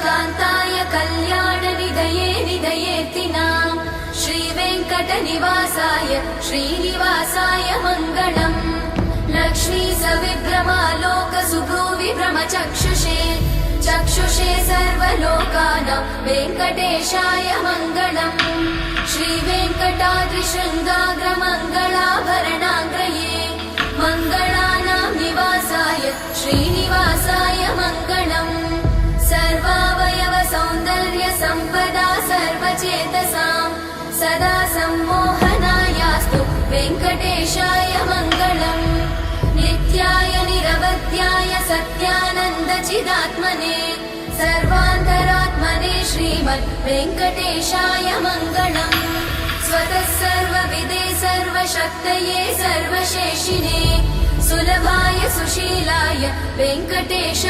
कान्ताय कल्याणनिधये निधयेऽर्थिनाम् श्रीवेङ्कटनिवासाय श्रीनिवासाय मङ्गलम् लक्ष्मी सविभ्रमालोकसुभ्रूविभ्रमचक्षुषे चक्षुषे सर्वलोकानां वेङ्कटेशाय मङ्गलम् श्रीवेङ्कटाद्रिशृङ्गाग्रमङ्गलाभरणाग्रये मङ्गलानां निवासाय श्रीनिवासाय मङ्गलम् सर्वावयव सौन्दर्य सम्पदा सर्वचेतसां सदा सम्मोहनायास्तु वेङ्कटेशाय मङ्गलम् नित्याय निरवध्याय सत्यानन्दचिदात्मने सर्वान्तरात्मने श्रीमद् वेङ्कटेशाय मङ्गलम् स्वतः सर्वविदे सर्वशक्तये सर्वशेषिने सुलभाय सुशीलाय वेङ्कटेश